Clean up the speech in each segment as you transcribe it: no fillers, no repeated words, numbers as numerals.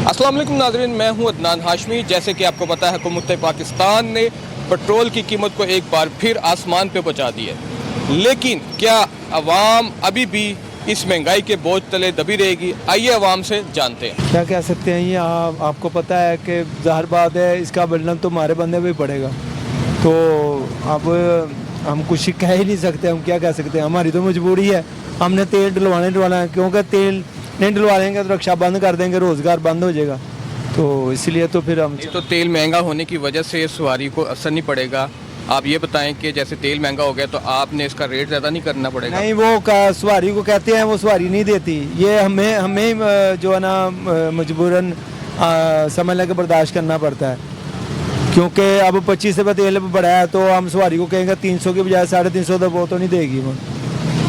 अस्सलाम वालेकुम नाज़रीन, मैं हूं अदनान हाशमी। जैसे कि आपको पता है, हुकूमत पाकिस्तान ने पेट्रोल की कीमत को एक बार फिर आसमान पे पहुंचा दी है। लेकिन क्या आवाम अभी भी इस महंगाई के बोझ तले दबी रहेगी? आइए आवाम से जानते हैं। क्या कह सकते हैं, ये आपको पता है कि ज़ाहिर बात है इसका बर्डन तो हमारे बंदे पे ही पड़ेगा। तो अब हम कुछ कह ही नहीं सकते, हम क्या कह सकते हैं, हमारी तो मजबूरी है। हमने तेल डलवाना है, क्योंकि तेल नहीं डलवाएंगे तो रक्षा बंद कर देंगे, रोज़गार बंद हो जाएगा। तो इसलिए तो फिर हम तो तेल महंगा होने की वजह से सवारी को असर नहीं पड़ेगा। आप ये बताएं कि जैसे तेल महंगा हो गया तो आपने इसका रेट ज़्यादा नहीं करना पड़ेगा? नहीं, वो सवारी को कहते हैं, वो सवारी नहीं देती। ये हमें जो है ना मजबूरन समझ लगे बर्दाश्त करना पड़ता है, क्योंकि अब 25 रुपये तेल बढ़ा है तो हम सवारी को कहेंगे 300 की बजाय 350 तो वो तो नहीं देगी वो।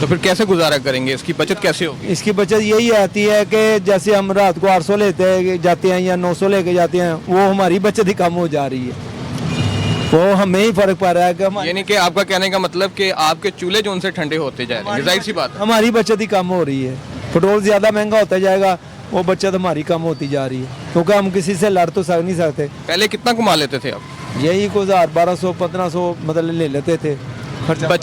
तो फिर कैसे गुजारा करेंगे? इसकी बचत कैसे होगी? इसकी बचत यही आती है कि जैसे हम रात को 800 लेते जाते हैं या 900 लेके जाते हैं, वो हमारी बचत ही कम हो जा रही है। वो हमें ही फर्क पड़ रहा है कि यानी कि आपका कहने का मतलब कि आपके चूल्हे जो उनसे ठंडे होते जा रहे हैं, जाहिर सी बात है। हमारी बचत ही कम हो रही है। पेट्रोल ज़्यादा महंगा होता जाएगा, वो बचत हमारी कम होती जा रही है, क्योंकि हम किसी से लड़ तो नहीं सकते। पहले कितना कमा लेते थे आप? यही को 1200 1500 मतलब ले लेते थे खर्चा।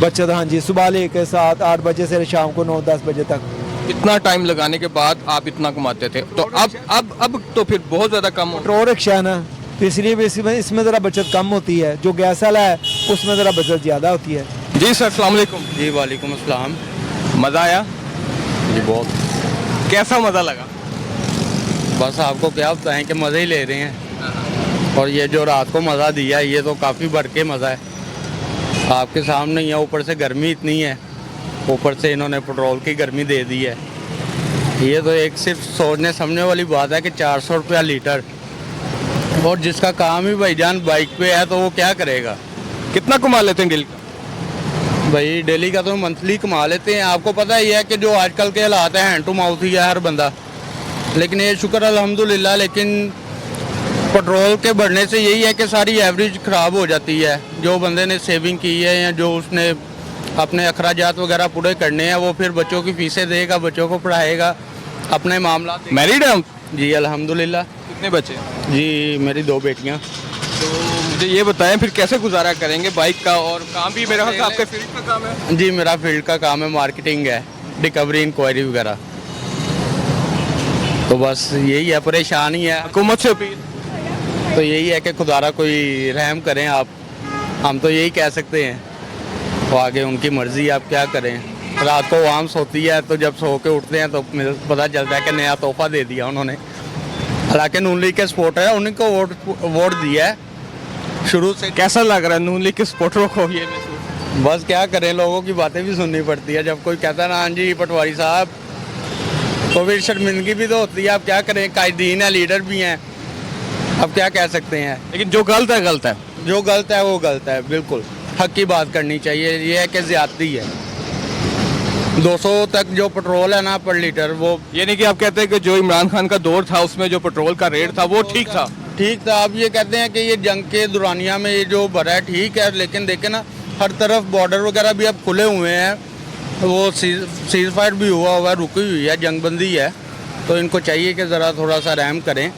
बचत हाँ जी, सुबह लेके 7-8 बजे से शाम को 9-10 बजे तक। इतना टाइम लगाने के बाद आप इतना कमाते थे, तो अब तो फिर बहुत ज़्यादा कम हो। पेट्रोल रिक्शा है ना, तो इसलिए भी इसमें ज़रा बचत कम होती है। जो गैस वाला है उसमें ज़रा बचत ज़्यादा होती है। जी सर, अस्सलाम वालेकुम। जी वालेकुम अस्सलाम। मज़ा आया? जी बहुत। कैसा मज़ा लगा? बस आपको क्या बताएं कि मज़े ही ले रहे हैं। और ये जो रात को मज़ा दिया ये तो काफ़ी बढ़ के मज़ा है। आपके सामने ही है, ऊपर से गर्मी इतनी है, ऊपर से इन्होंने पेट्रोल की गर्मी दे दी है। ये तो एक सिर्फ सोचने समझने वाली बात है कि 400 रुपया लीटर, और जिसका काम ही भाईजान बाइक पे है तो वो क्या करेगा? कितना कमा लेते हैं डेली का? भाई डेली का तो मंथली कमा लेते हैं। आपको पता ही है कि जो आजकल के हालात हैं, हैंड टू माउथ ही है हर बंदा। लेकिन ये शुक्र अल्हम्दुलिल्लाह, लेकिन पेट्रोल के बढ़ने से यही है कि सारी एवरेज ख़राब हो जाती है। जो बंदे ने सेविंग की है या जो उसने अपने अखराजात वगैरह पूरे करने हैं, वो फिर बच्चों की फ़ीसें देगा, बच्चों को पढ़ाएगा, अपने मामला। मैरिड है? जी अल्हम्दुलिल्लाह। कितने बच्चे? जी मेरी 2 बेटियाँ। तो मुझे ये बताएं फिर कैसे गुजारा करेंगे बाइक का? और काम भी मेरा ख्याल से आपके फील्ड का काम है। जी मेरा फील्ड का काम है, मार्केटिंग है, रिकवरी इंक्वायरी वगैरह। तो बस यही है, परेशानी है। हुकूमत से अपील तो यही है कि खुदारा कोई रहम करें आप, हम तो यही कह सकते हैं। तो आगे उनकी मर्ज़ी, आप क्या करें। रात को आम सोती है तो जब सो के उठते हैं तो पता चलता है कि नया तोहफा दे दिया उन्होंने। हालांकि नून लीग के सपोर्टर है, उन्हीं को वोट दिया है शुरू से। कैसा लग रहा है नून लीग के सपोर्टरों को ये महसूस? बस क्या करें, लोगों की बातें भी सुननी पड़ती है। जब कोई कहता है ना हाँ जी पटवारी साहब, तो फिर शर्मिंदगी भी तो होती है। आप क्या करें, कायदीन है, लीडर भी हैं, अब क्या कह सकते हैं। लेकिन जो गलत है गलत है। जो गलत है वो गलत है, बिल्कुल हक की बात करनी चाहिए। ये है कि ज़्यादती है। 200 तक जो पेट्रोल है ना पर लीटर, वो यानी कि आप कहते हैं कि जो इमरान खान का दौर था उसमें जो पेट्रोल का रेट था वो ठीक था? ठीक था। आप ये कहते हैं कि ये जंग के दौरानिया में ये जो भरा है ठीक है, लेकिन देखें ना हर तरफ बॉर्डर वगैरह भी अब खुले हुए हैं, वो सीज फायर भी हुआ है, रुकी हुई है, जंगबंदी है। तो इनको चाहिए कि ज़रा थोड़ा सा रहम करें।